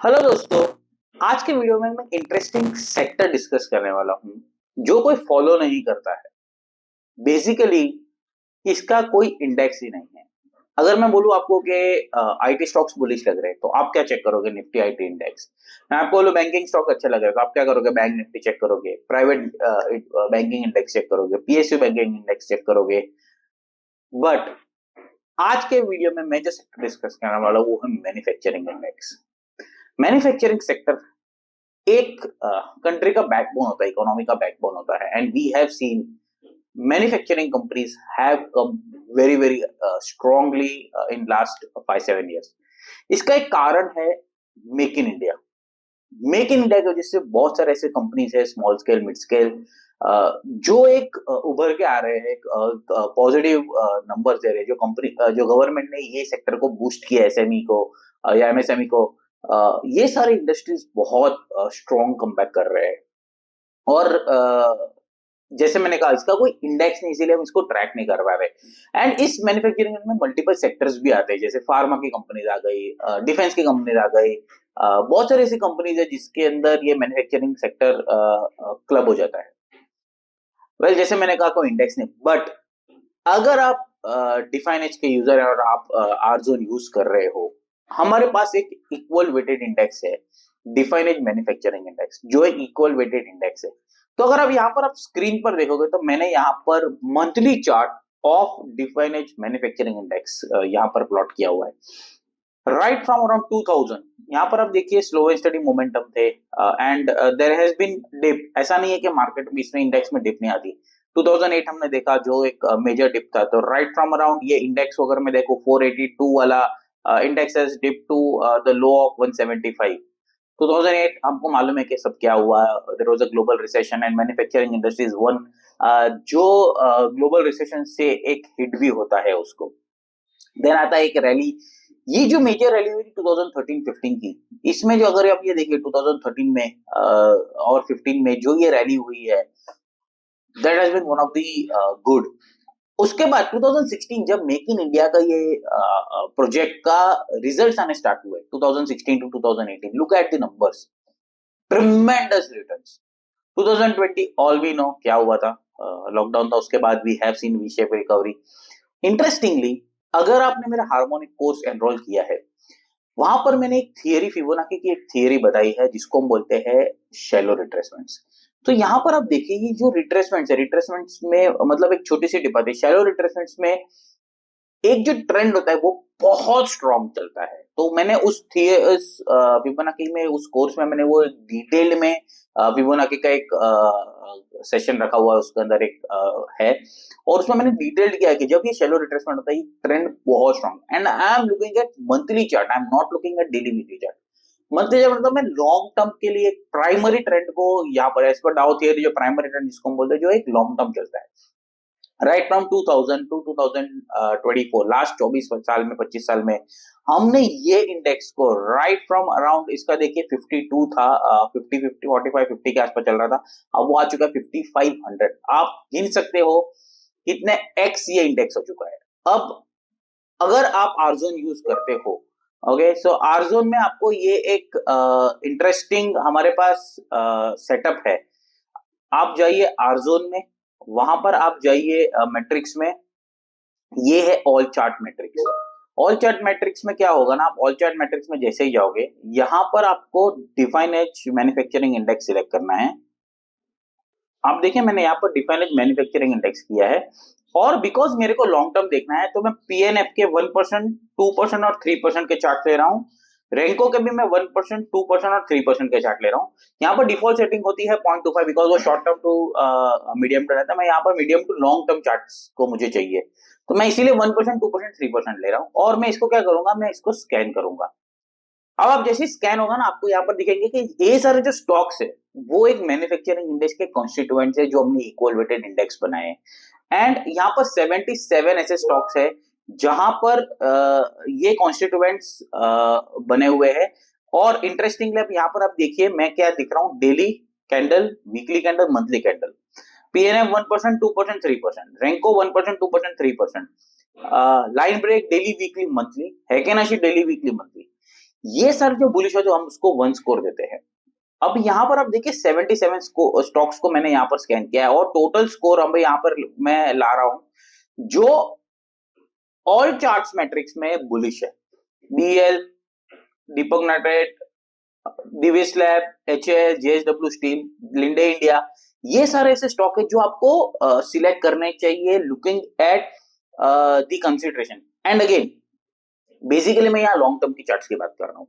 Hello दोस्तों। आज के वीडियो में मैं इंटरेस्टिंग सेक्टर डिस्कस करने वाला हूँ जो कोई फॉलो नहीं करता है। बेसिकली इसका कोई इंडेक्स ही नहीं है। अगर मैं बोलूँ आपको कि आईटी स्टॉक्स बुलिश लग रहे हैं तो आप क्या चेक करोगे? Nifty IT index. मैं आपको बोलूँ बैंकिंग स्टॉक अच्छा लग रहा है तो आप क्या करोगे? बैंक निफ्टी चेक करोगे, प्राइवेट बैंकिंग इंडेक्स चेक करोगे, पीएसयू बैंकिंग इंडेक्स चेक करोगे। बट आज के वीडियो में मैं जो सेक्टर डिस्कस करने वाला हूँ वो है मैन्युफैक्चरिंग इंडेक्स। मैन्युफैक्चरिंग सेक्टर एक कंट्री का बैकबोन होता है, इकोनॉमी का बैकबोन होता है। And we have seen manufacturing companies have come very very strongly in last 5-7 years। इसका एक कारण है make in India. Make in India की वजह से बहुत सारे ऐसे कंपनीज है, स्मॉल स्केल, मिड स्केल, जो एक उभर के आ रहे हैं, पॉजिटिव नंबर दे रहे हैं। जो कंपनी जो गवर्नमेंट ने ये सेक्टर को बूस्ट किया, एसएमई को या एमएसएमई को, ये सारे इंडस्ट्रीज बहुत स्ट्रॉन्ग कमबैक कर रहे हैं। और जैसे मैंने कहा, इसका कोई इंडेक्स नहीं, इसीलिए हम इसको ट्रैक नहीं कर पा रहे। एंड इस मैन्युफैक्चरिंग में मल्टीपल सेक्टर्स भी आते हैं, जैसे फार्मा की कंपनीज आ गई, डिफेंस की कंपनीज आ गई। बहुत सारी ऐसी कंपनीज है जिसके अंदर ये मैन्युफैक्चरिंग सेक्टर क्लब हो जाता है। वेल, जैसे मैंने कहा, कोई इंडेक्स नहीं। बट अगर आप डिफाइन एज के यूजर है और आप आरजोन यूज कर रहे हो, हमारे पास एक इक्वल वेटेड इंडेक्स है, डिफाइन एज मैन्युफैक्चरिंग इंडेक्स, जो एक इक्वल वेटेड इंडेक्स है। तो अगर आप यहाँ पर आप स्क्रीन पर देखोगे तो मैंने यहाँ पर monthly chart of Definedge manufacturing index यहाँ पर प्लॉट किया हुआ है। राइट फ्रॉम अराउंड 2000, यहाँ पर आप देखिए स्लो एंड स्टडी मोमेंटम थे। And there has been dip. ऐसा नहीं है कि मार्केट में इसमें इंडेक्स में डिप नहीं आती। 2008 हमने देखा जो एक मेजर डिप था। तो राइट फ्रॉम अराउंड ये इंडेक्स अगर मैं देखो 482 वाला index has dip to the low of 175। 2008 हमको मालूम है कि सब क्या हुआ। There was a global recession and manufacturing industries one, जो ग्लोबल रिसेशन से एक हिट भी होता है उसको। देन आता है एक रैली। ये जो मेजर रैली हुई थी 2013-15 की, इसमें जो अगर आप ये देखिए 2013 में और 15 में जो ये रैली हुई है, that has been one of the good. उसके बाद 2016 जब मेक इन इंडिया का ये प्रोजेक्ट का रिजल्ट्स आने स्टार्ट हुए, 2016 to 2018, look at the numbers, tremendous returns. 2020 all we know क्या हुआ था, लॉकडाउन था। उसके बाद we have seen V shape recovery. Interestingly, अगर आपने मेरा हार्मोनिक कोर्स एनरोल किया है, वहां पर मैंने एक थियरी, फिबोनाची की एक थियरी बताई है जिसको हम बोलते हैं शैलो रिट्रेसमेंट्स। तो यहाँ पर आप देखिए, ये जो रिट्रेसमेंट्स है, रिट्रेसमेंट्स में मतलब एक छोटी सी डिप आती है। शैलो रिट्रेसमेंट्स में एक जो ट्रेंड होता है वो बहुत स्ट्रॉन्ग चलता है। तो मैंने उस फिबोनाची में, उस कोर्स में मैंने वो डिटेल में फिबोनाची का एक सेशन रखा हुआ है, उसके अंदर एक है। और उसमें मैंने डिटेल्ड किया है कि जब ये शैलो रिट्रेसमेंट होता है, ये ट्रेंड बहुत strong. And I am looking at monthly chart, I am not looking at daily weekly chart. Monthly chart मतलब मैं लॉन्ग टर्म के लिए प्राइमरी ट्रेंड को यहाँ पर, एज पर डाउ थियरी, जो प्राइमरी ट्रेंड जिसको हम बोलते हैं, जो एक लॉन्ग टर्म चलता है। राइट फ्रॉम 2000 टू 2024, लास्ट 24 साल में, 25 साल में, हमने ये इंडेक्स को राइट फ्रॉम अराउंड, इसका देखिए 52 था, 50 50 45 50 के आसपास चल रहा था। अब वो आ चुका है 5500। आप गिन सकते हो कितने एक्स ये इंडेक्स हो चुका है। अब अगर आप आरजोन यूज करते हो, ओके, सो आरजोन में आपको ये एक इंटरेस्टिंग हमारे पास सेटअप है। आप जाइए आरजोन में, वहां पर आप जाइए मैट्रिक्स में, ये है all chart matrix. All chart matrix में क्या होगा ना, आप ऑल चार्ट मैट्रिक्स में जैसे ही जाओगे, यहां पर आपको Definedge manufacturing index select करना है। आप देखिए, मैंने यहाँ पर डिफाइन एज मैन्युफैक्चरिंग इंडेक्स किया है। और बिकॉज मेरे को लॉन्ग टर्म देखना है, तो मैं पीएनएफ के 1%, 2% और 3% के चार्ट ले रहा हूँ। रेंको के भी मैं 1%, 2% और 3% के चार्ट ले रहा हूँ। यहाँ पर डिफॉल्ट सेटिंग होती है 0.25, बिकॉज वो short term to medium term रहता है। मैं यहाँ पर medium to long term chart को मुझे चाहिए, तो मैं इसीलिए 1%, 2%, 3% ले रहा हूँ। और मैं इसको क्या करूंगा, मैं इसको स्कैन करूंगा। अब आप जैसे स्कैन होगा ना, आपको यहाँ पर दिखेंगे कि ये सारे जो स्टॉक्स है वो एक मैन्युफैक्चरिंग इंडेक्स के कॉन्स्टिट्यूएंट्स है, जो हमने इक्वल वेटेड इंडेक्स बनाए हैं। एंड यहाँ पर 77 ऐसे स्टॉक्स है जहां पर ये कॉन्स्टिट्यूएंट्स बने हुए हैं। और इंटरेस्टिंगली, अब यहाँ पर आप देखिए मैं क्या दिख रहा हूँ, daily candle, weekly candle, monthly candle. PNF 1%, 2%, 3%, renko 1%, 2%, 3%, line break daily, weekly, monthly, heikin ashi daily, weekly, monthly. ये सारे जो बुलिश है जो हम उसको 1 स्कोर देते हैं। अब यहाँ पर आप देखिए 77 स्टॉक्स को मैंने यहाँ पर स्कैन किया है और टोटल स्कोर हम यहाँ पर मैं ला रहा हूं जो ऑल चार्ट्स मैट्रिक्स में बुलिश है। BL, Deepak nitrate, Divis lab, HAL, JSW steel, Linde India, ये सारे ऐसे स्टॉक है जो आपको सिलेक्ट करने चाहिए looking at the consideration. And again basically मैं यहाँ लॉन्ग टर्म की चार्ट्स की बात कर रहा हूँ।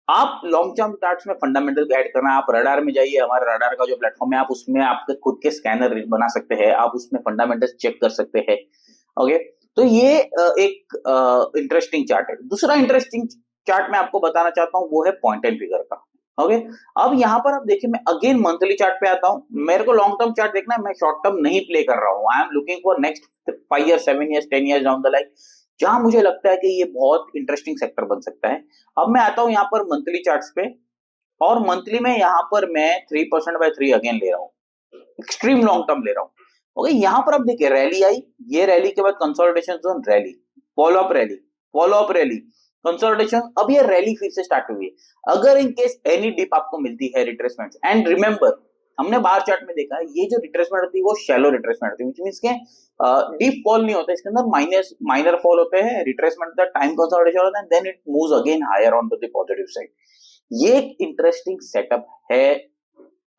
आप लॉन्ग टर्म चार्ट्स में फंडामेंटल ऐड करना, आप रडार में जाइए, हमारे रडार का जो प्लेटफॉर्म है, आप उसमें आपके खुद के स्कैनर बना सकते हैं, आप उसमें फंडामेंटल चेक कर सकते हैं। ओके, तो ये एक इंटरेस्टिंग चार्ट है। दूसरा इंटरेस्टिंग चार्ट मैं आपको बताना चाहता हूँ वो है पॉइंट एंड फिगर का। ओके, अब यहाँ पर आप देखिए मैं अगेन मंथली चार्ट पे आता हूँ। मेरे को लॉन्ग टर्म चार्ट देखना है, मैं शॉर्ट टर्म नहीं प्ले कर रहा हूँ। I am looking for next 5 years, 7 years, 10 years down the line, जहां मुझे लगता है कि ये बहुत इंटरेस्टिंग सेक्टर बन सकता है। अब मैं आता हूं यहाँ पर मंथली चार्ट्स पे, और मंथली में यहाँ पर मैं 3%/3 अगेन ले रहा हूँ, एक्सट्रीम लॉन्ग टर्म ले रहा हूँ। ओके, यहाँ पर आप देखिए रैली आई, ये रैली के बाद consolidation zone, rally, follow up rally, follow up rally, consolidation, अब ये रैली फिर से स्टार्ट हुई है। अगर इन केस एनी डिप आपको मिलती है रिट्रेसमेंट, एंड रिमेंबर हमने बार चार्ट में देखा है ये जो रिट्रेसमेंट होती है वो शैलो रिट्रेसमेंट होती है, व्हिच मींस के डीप फॉल नहीं होता, इसके अंदर माइनर फॉल होते हैं, रिट्रेसमेंट द टाइम कंसोलिडेशन होता है, then it moves again higher on to the positive side. ये एक इंटरेस्टिंग सेटअप है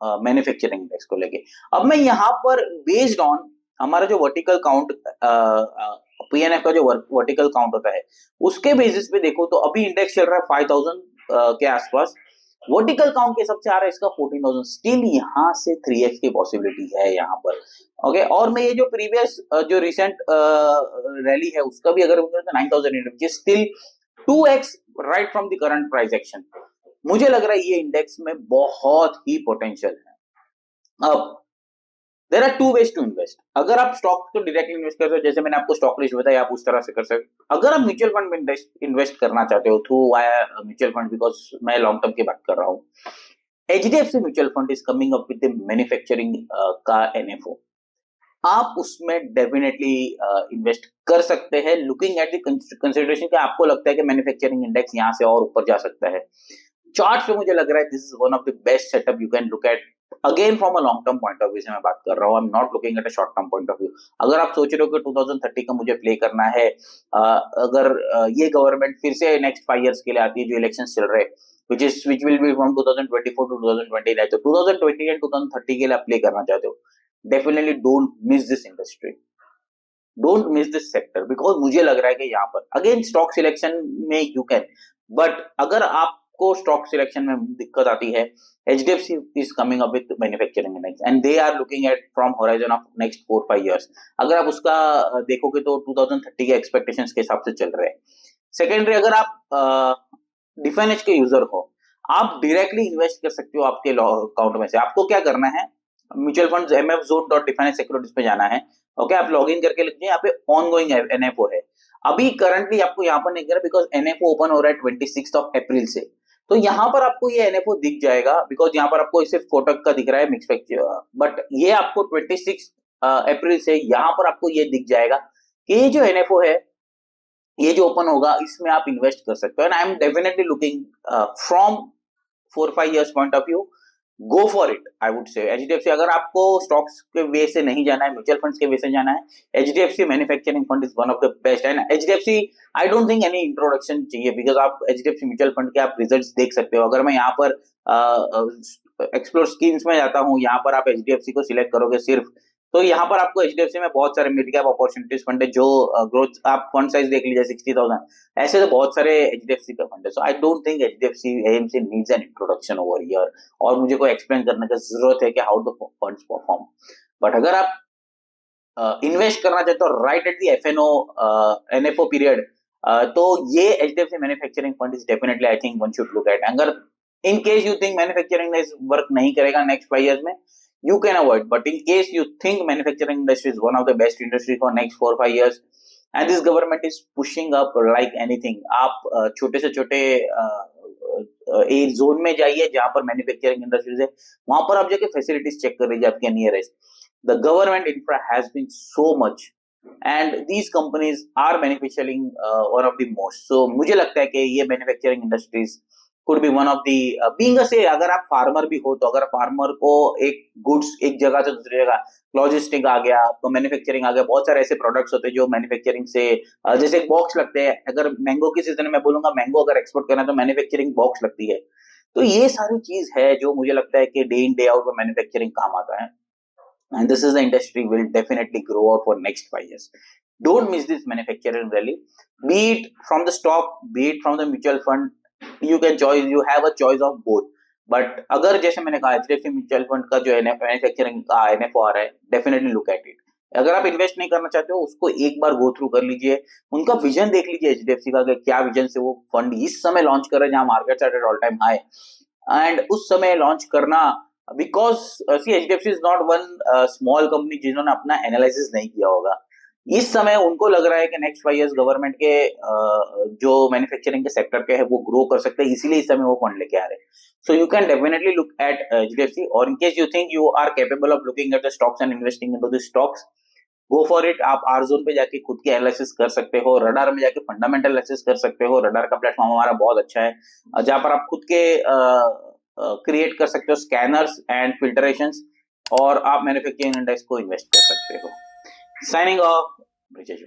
मैन्युफैक्चरिंग इंडेक्स को लेके। अब मैं यहाँ पर बेस्ड ऑन हमारा जो वर्टिकल काउंट, पीएनएफ का जो वर्टिकल काउंट होता है उसके बेसिस पे देखो तो अभी इंडेक्स चल रहा है 5000 के आसपास, वर्टिकल काउंट के हिसाब से आ रहा है इसका 14000, स्टिल यहाँ से 3x की पॉसिबिलिटी है यहाँ पर। ओके, और मैं ये जो प्रीवियस जो रिसेंट रैली है उसका भी अगर 9000 still 2x right from the current price action. मुझे लग रहा है ये इंडेक्स में बहुत ही पोटेंशियल है। अब there are two ways to invest. अगर आप स्टॉक को डायरेक्टली इन्वेस्ट करते हो, जैसे मैंने आपको स्टॉक लिस्ट बताया, आप उस तरह से कर सकते। अगर आप म्यूचुअल फंड में इन्वेस्ट करना चाहते हो थ्रू म्यूचुअल फंड, बिकॉज मैं लॉन्ग टर्म की बात कर रहा हूँ, HDFC mutual fund is coming up with manufacturing का एनएफओ, आप उसमें डेफिनेटली इन्वेस्ट कर सकते हैं लुकिंग एट द कंसिडरेशन कि आपको लगता है कि मैन्युफैक्चरिंग इंडेक्स यहाँ से और ऊपर जा सकता है। चार्ट पे मुझे लग रहा है this is one of the best setup you can look at, again from a long term point of view से मैं बात कर रहा हूँ, I am not looking at a short term point of view. अगर आप सोच रहे हो कि 2030 का मुझे प्ले करना है, अगर ये गवर्नमेंट फिर से नेक्स्ट 5 इयर्स के लिए आती है, जो इलेक्शन चल रहे हैं which will be from 2024 to 2029, तो 2020 and 2030 के लिए आप प्ले करना चाहते हो, definitely don't miss this industry, don't miss this sector, because मुझे लग रहा है कि यहाँ पर अगेन स्टॉक सिलेक्शन में यू कैन, बट अगर आपको स्टॉक सिलेक्शन में दिक्कत आती है, HDFC is coming up with manufacturing index and they are looking at from horizon of next 4-5 years. अगर आप उसका देखोगे तो 2030 के एक्सपेक्टेशंस के हिसाब से चल रहे हैं। सेकेंडरी, अगर आप डिफाइन के यूजर हो, आप डायरेक्टली इन्वेस्ट कर सकते हो आपके अकाउंट में से। आपको क्या करना है, म्यूचुअल फंड mfzone.define सिक्योरिटीज पे जाना है। ओके, आप लॉग इन करके लिखिए, यहाँ पे ऑनगोइंग एनएफओ है, अभी करंटली आपको यहाँ पर नहीं कर रहा बिकॉज एनएफओ ओपन हो रहा है 26 अप्रैल से, तो यहाँ पर आपको ये एनएफओ दिख जाएगा, बिकॉज यहाँ पर आपको सिर्फ कोटक का दिख रहा है मिक्स पैक, बट ये आपको 26 अप्रैल से यहाँ पर आपको ये दिख जाएगा कि ये जो एनएफओ है, ये जो ओपन होगा इसमें आप इन्वेस्ट कर सकते हो। And I am definitely looking from 4-5 years point of view, go for it, I would say. HDFC, अगर आपको स्टॉक्स के वे से नहीं जाना है, म्यूचुअल फंड्स के वे से जाना है, HDFC manufacturing fund is one of the best. And HDFC, I don't think any introduction चाहिए, बिकॉज आप एचडीएफसी म्यूचुअल फंड के आप रिजल्ट्स देख सकते हो। अगर मैं यहाँ पर एक्सप्लोर स्कीम्स में जाता हूँ, यहाँ पर आप एचडीएफसी को सिलेक्ट करोगे सिर्फ, तो यहाँ पर आपको एचडीएफसी में बहुत सारे मिड कैप अपॉर्चुनिटीज फंड है, जो ग्रोथ, आप फंड साइज देख लीजिए 60,000, ऐसे तो बहुत सारे एचडीएफसी का फंड है। So I don't think HDFC AMC needs an introduction over here, और मुझे कोई एक्सप्लेन करने की जरूरत है कि how the funds perform. But अगर आप इन्वेस्ट करना चाहते हो right at the FNO NFO period, तो ये HDFC manufacturing fund is definitely I think one should look at. अगर in case you think manufacturing work नहीं करेगा नेक्स्ट 5 इयर्स में, you can avoid, but in case you think manufacturing industry is one of the best industry for next 4-5 years and this government is pushing up like anything, आप छोटे से छोटे एक zone में जाइए जहां पर मैन्युफैक्चरिंग इंडस्ट्रीज है, वहां पर आप जाके फैसिलिटीज चेक कर लीजिए आपके nearest. The government infra has been so much and these companies are manufacturing one of the most. So मुझे लगता है कि ये manufacturing industries could be one of the being a say अगर आप फार्मर भी हो तो अगर फार्मर को एक गुड्स एक जगह से दूसरी जगह लॉजिस्टिक आ गया तो मैन्युफैक्चरिंग आ गया, बहुत सारे ऐसे प्रोडक्ट्स होते हैं जो मैन्युफैक्चरिंग से जैसे एक बॉक्स लगते हैं, अगर मैंगो की सीजन में बोलूंगा मैंगो अगर एक्सपोर्ट करना है तो मैन्युफैक्चरिंग बॉक्स लगती है। तो ये सारी चीज है जो मुझे लगता है कि डे इन डे आउट में मैन्युफैक्चरिंग काम आता है, and this is the industry will definitely grow out for next 5 years. Don't miss this manufacturing rally, be it from the stock, be it from the mutual fund. You can choose, you have a choice of both. But अगर जैसे मैंने कहा HDFC mutual fund का जो manufacturing का NFO आ रहा है, definitely look at it. अगर आप इन्वेस्ट नहीं करना चाहते हो उसको एक बार गो थ्रू कर लीजिए, उनका विजन देख लीजिए एचडीएफसी का कि क्या विजन से वो फंड इस समय लॉन्च कर रहे हैं जहां market at all time high, and उस समय लॉन्च करना because see HDFC is not one small company जिन्होंने अपना एनालिसिस नहीं किया होगा। इस समय उनको लग रहा है कि नेक्स्ट 5 years गवर्नमेंट के जो मैन्युफैक्चरिंग के सेक्टर के है वो ग्रो कर सकते हैं, इसीलिए इस समय वो फंड लेके आ रहे हैं। So you can definitely look at HDFC, और in case you think you are capable of looking at the stocks and investing into the stocks, go for it. आप आर जोन पे जाके खुद की एनालिसिस कर सकते हो, रडार में जाके फंडामेंटल एनालिसिस कर सकते हो। रडार का प्लेटफॉर्म हमारा बहुत अच्छा है जहां पर आप खुद के क्रिएट कर सकते हो स्कैनर्स एंड फिल्टरेशंस, और आप मैन्युफैक्चरिंग इंडेक्स को इन्वेस्ट कर सकते हो। Signing off Brijesh.